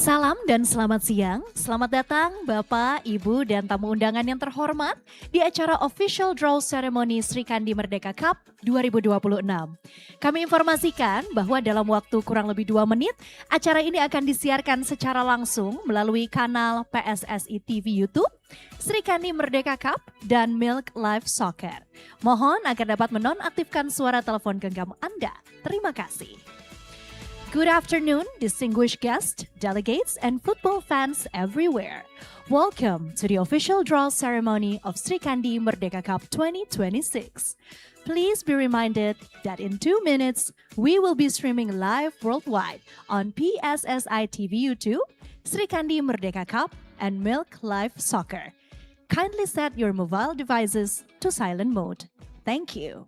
Salam dan selamat siang. Selamat datang Bapak, Ibu, dan tamu undangan yang terhormat di acara Official Draw Ceremony Srikandi Merdeka Cup 2026. Kami informasikan bahwa dalam waktu kurang lebih 2 menit, acara ini akan disiarkan secara langsung melalui kanal PSSI TV YouTube, Srikandi Merdeka Cup, dan Milk Live Soccer. Mohon agar dapat menonaktifkan suara telepon genggam Anda. Terima kasih. Good afternoon, distinguished guests, delegates, and football fans everywhere. Welcome to the official draw ceremony of Srikandi Merdeka Cup 2026. Please be reminded that in 2 minutes, we will be streaming live worldwide on PSSI TV YouTube, Srikandi Merdeka Cup, and Milk Live Soccer. Kindly set your mobile devices to silent mode. Thank you.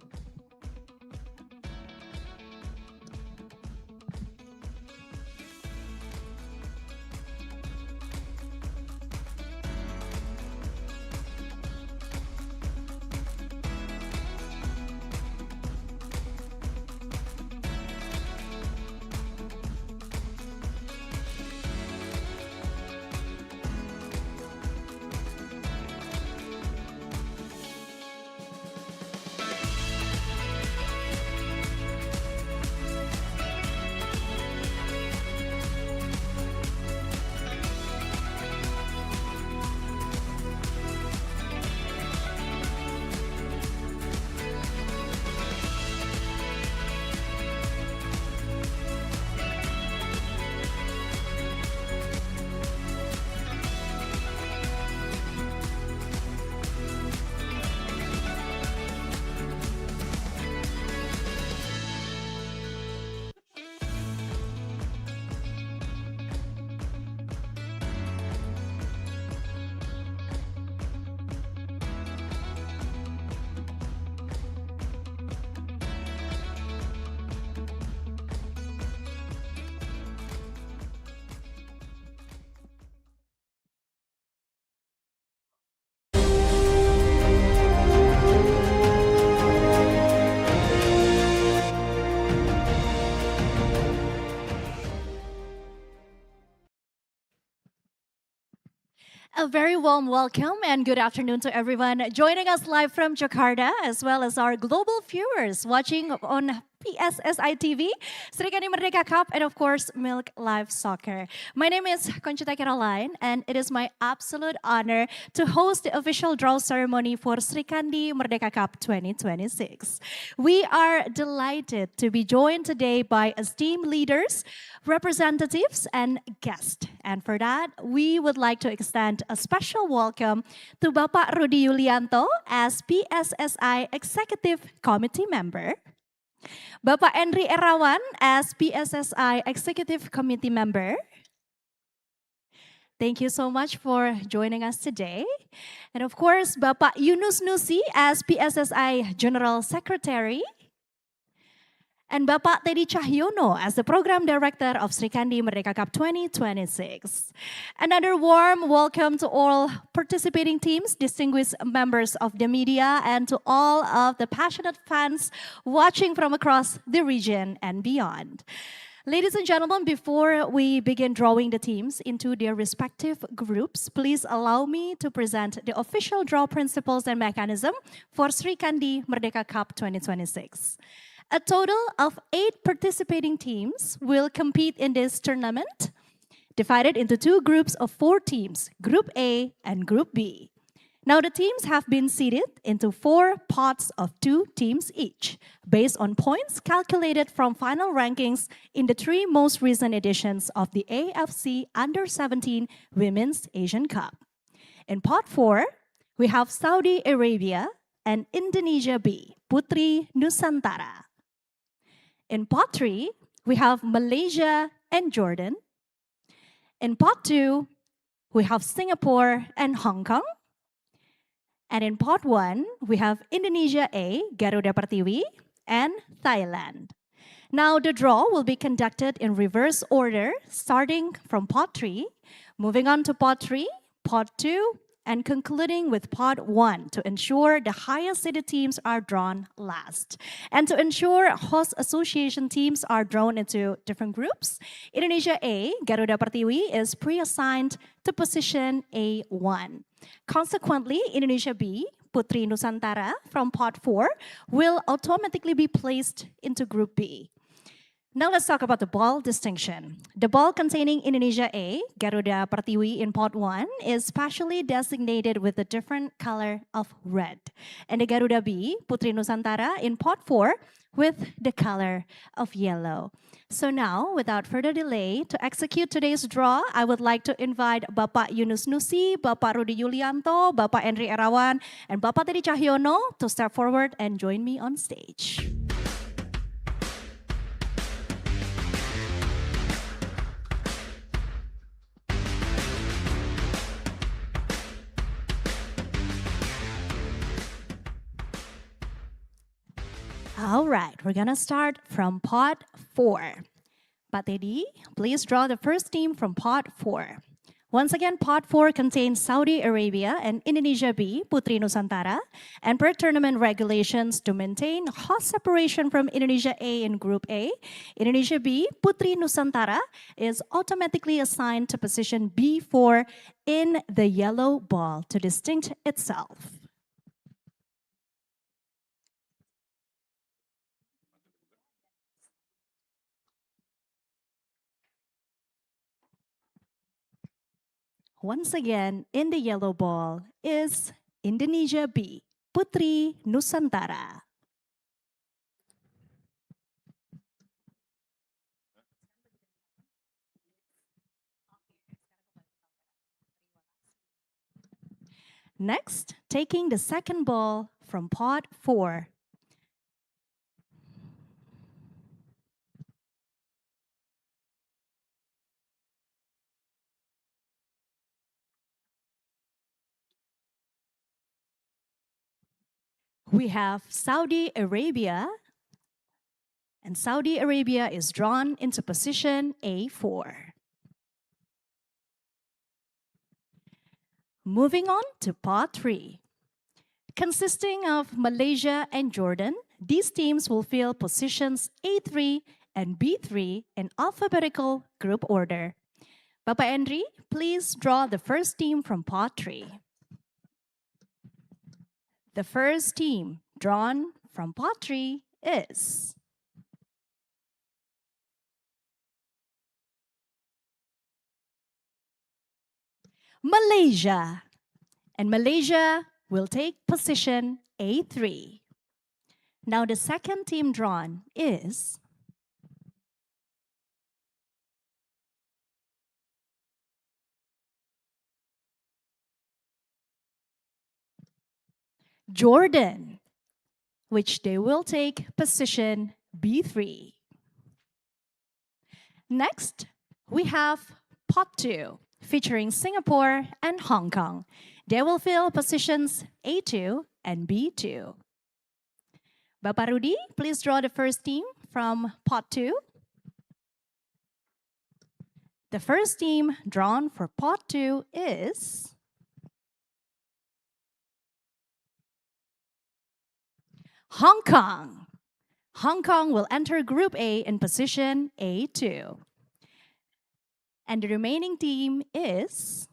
A very warm welcome and good afternoon to everyone joining us live from Jakarta, as well as our global viewers watching on PSSI TV, Srikandi Merdeka Cup, and of course, Milk Live Soccer. My name is Conchita Caroline, and it is my absolute honor to host the official draw ceremony for Srikandi Merdeka Cup 2026. We are delighted to be joined today by esteemed leaders, representatives, and guests. And for that, we would like to extend a special welcome to Bapak Rudi Yulianto as PSSI Executive Committee Member, Bapak Henry Erawan as PSSI Executive Committee Member. Thank you so much for joining us today. And of course, Bapak Yunus Nusi as PSSI General Secretary. And Bapak Teddy Cahyono as the Program Director of Srikandi Merdeka Cup 2026. Another warm welcome to all participating teams, distinguished members of the media, and to all of the passionate fans watching from across the region and beyond. Ladies and gentlemen, before we begin drawing the teams into their respective groups, please allow me to present the official draw principles and mechanism for Srikandi Merdeka Cup 2026. A total of 8 participating teams will compete in this tournament, divided into 2 groups of 4 teams, Group A and Group B. Now the teams have been seeded into 4 pots of 2 teams each, based on points calculated from final rankings in the 3 most recent editions of the AFC Under-17 Women's Asian Cup. In pot 4, we have Saudi Arabia and Indonesia B, Putri Nusantara. In pot 3, we have Malaysia and Jordan. In pot 2, we have Singapore and Hong Kong. And in pot 1, we have Indonesia A, Garuda Pertiwi, and Thailand. Now the draw will be conducted in reverse order, starting from pot 3, moving on to pot 3, pot 2, and concluding with pot 1 to ensure the highest seeded teams are drawn last. And to ensure host association teams are drawn into different groups, Indonesia A, Garuda Pertiwi, is pre-assigned to position A1. Consequently, Indonesia B, Putri Nusantara from pot 4, will automatically be placed into group B. Now let's talk about the ball distinction. The ball containing Indonesia A, Garuda Pertiwi in pot 1, is specially designated with a different color of red. And the Garuda B, Putri Nusantara in pot 4, with the color of yellow. So now, without further delay, to execute today's draw, I would like to invite Bapak Yunus Nusi, Bapak Rudi Yulianto, Bapak Henry Erawan, and Bapak Teddy Cahyono to step forward and join me on stage. All right, we're gonna start from pot 4. Pak Teddy, please draw the first team from pot 4. Once again, pot 4 contains Saudi Arabia and Indonesia B, Putri Nusantara. And per tournament regulations, to maintain host separation from Indonesia A in Group A, Indonesia B, Putri Nusantara, is automatically assigned to position B4 in the yellow ball to distinct itself. Once again, in the yellow ball is Indonesia B, Putri Nusantara. Next, taking the second ball from pot 4. We have Saudi Arabia, and Saudi Arabia is drawn into position A4. Moving on to pot 3. Consisting of Malaysia and Jordan, these teams will fill positions A3 and B3 in alphabetical group order. Bapak Henry, please draw the first team from pot 3. The first team drawn from pot 3 is Malaysia. And Malaysia will take position A3. Now the second team drawn is Jordan, which they will take position B3. Next, we have pot 2, featuring Singapore and Hong Kong. They will fill positions A2 and B2. Bapak Rudi, please draw the first team from pot 2. The first team drawn for pot 2 is Hong Kong. Hong Kong will enter Group A in position A2. And the remaining team is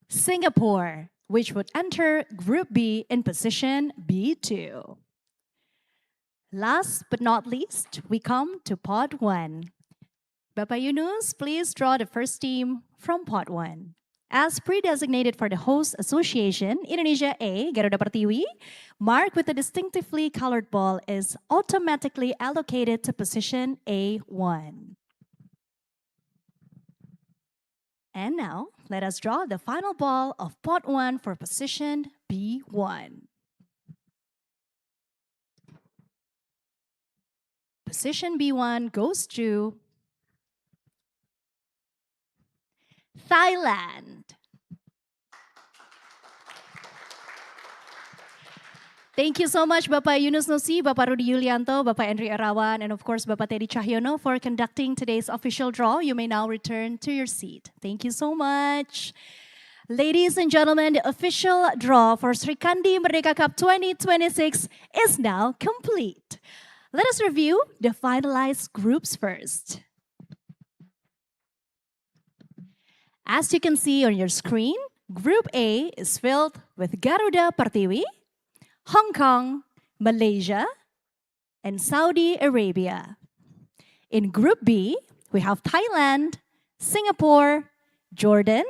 Singapore, which would enter Group B in position B2. Last but not least, we come to pot 1. Bapak Yunus, please draw the first team from pot 1. As pre-designated for the host association, Indonesia A, Garuda Pertiwi, marked with a distinctively colored ball, is automatically allocated to position A1. And now, let us draw the final ball of pot 1 for position B1. Position B1 goes to Thailand. Thank you so much Bapak Yunus Nusi, Bapak Rudi Yulianto, Bapak Henry Erawan, and of course Bapak Teddy Cahyono for conducting today's official draw. You may now return to your seat. Thank you so much. Ladies and gentlemen, the official draw for Srikandi Merdeka Cup 2026 is now complete. Let us review the finalized groups first. As you can see on your screen, Group A is filled with Garuda Pertiwi, Hong Kong, Malaysia, and Saudi Arabia. In Group B, we have Thailand, Singapore, Jordan,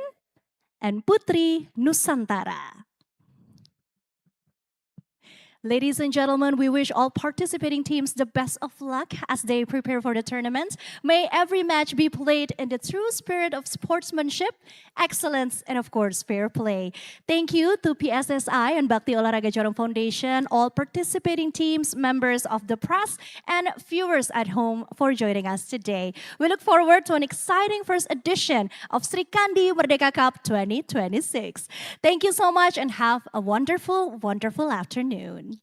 and Putri Nusantara. Ladies and gentlemen, we wish all participating teams the best of luck as they prepare for the tournament. May every match be played in the true spirit of sportsmanship, excellence, and of course, fair play. Thank you to PSSI and Bakti Olahraga Jarum Foundation, all participating teams, members of the press, and viewers at home for joining us today. We look forward to an exciting first edition of Srikandi Merdeka Cup 2026. Thank you so much and have a wonderful, wonderful afternoon.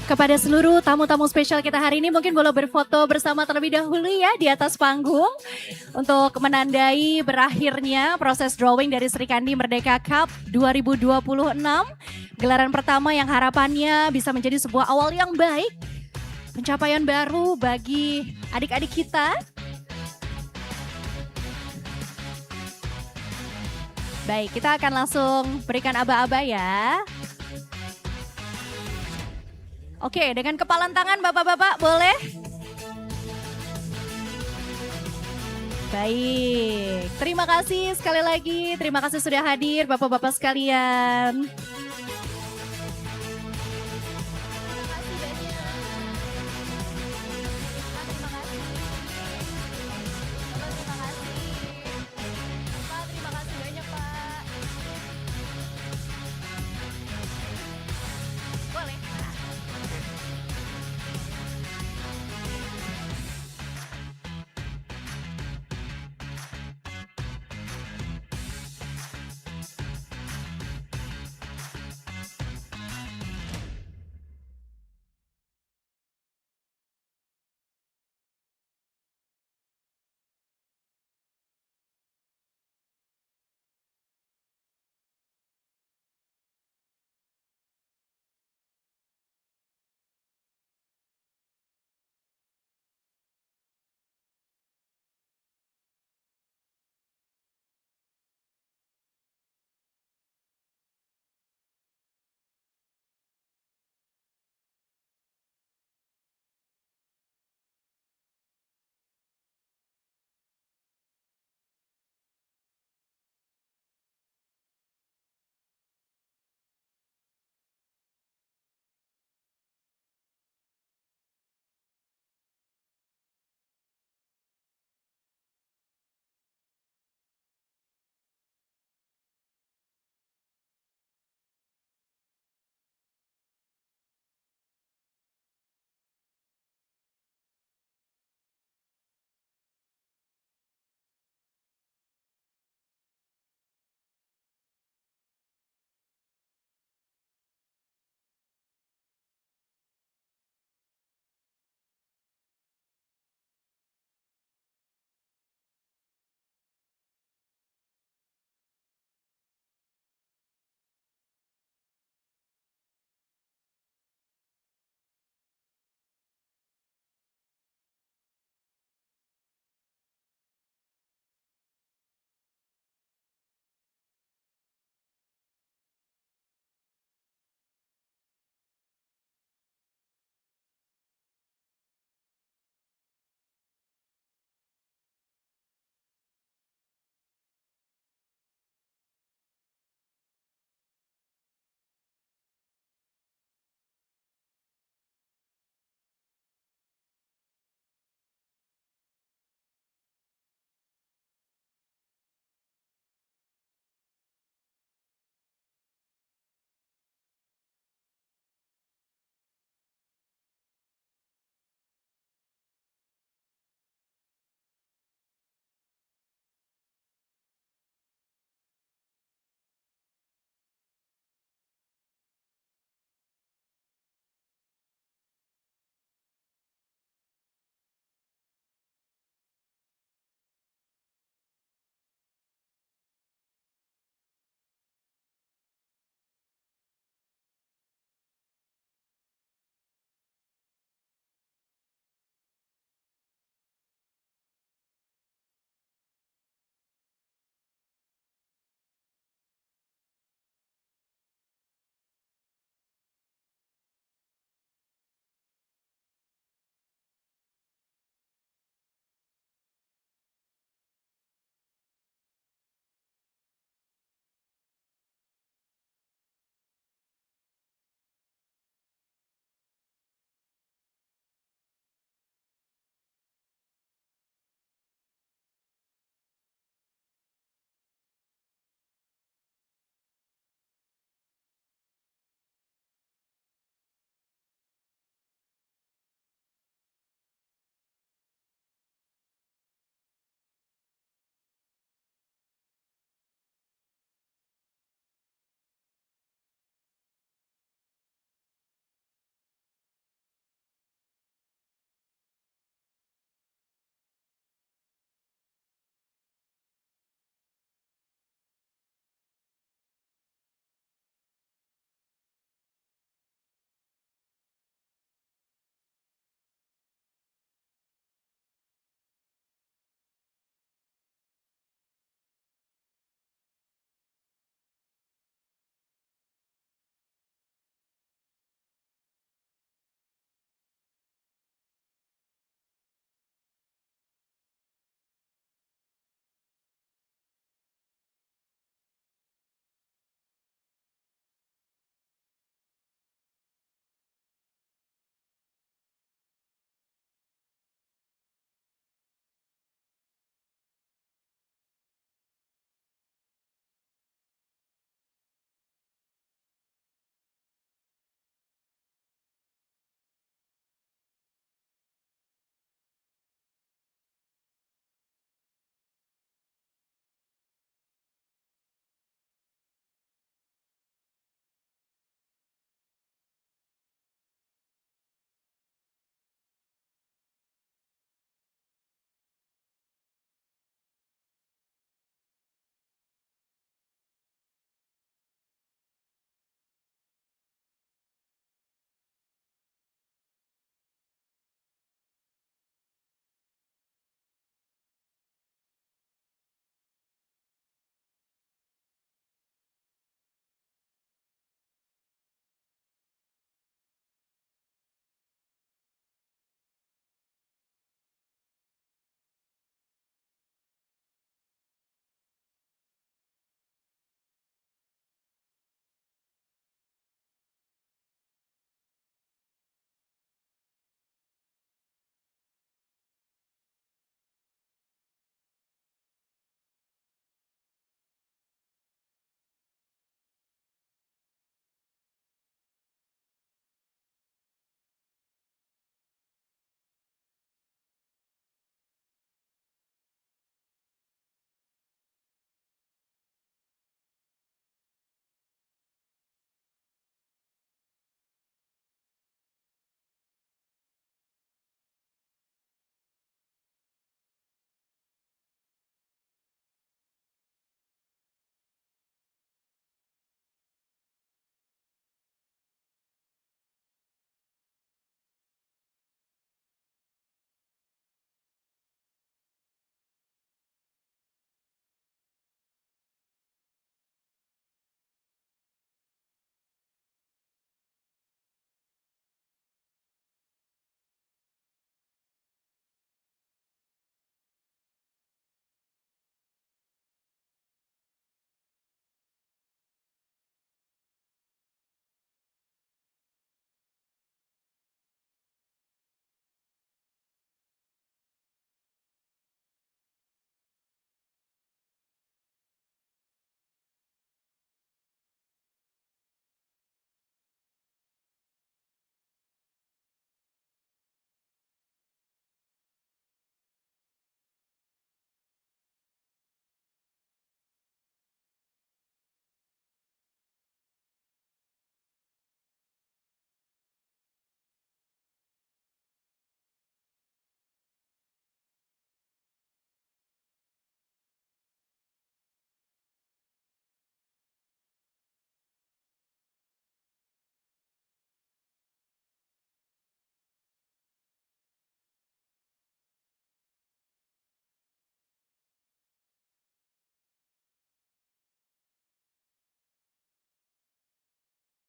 Kepada seluruh tamu-tamu spesial kita hari ini mungkin boleh berfoto bersama terlebih dahulu ya di atas panggung untuk menandai berakhirnya proses drawing dari Srikandi Merdeka Cup 2026. Gelaran pertama yang harapannya bisa menjadi sebuah awal yang baik, pencapaian baru bagi adik-adik kita. Baik, kita akan langsung berikan aba-aba ya. Oke, dengan kepalan tangan bapak-bapak boleh? Baik, terima kasih sekali lagi. Terima kasih sudah hadir bapak-bapak sekalian.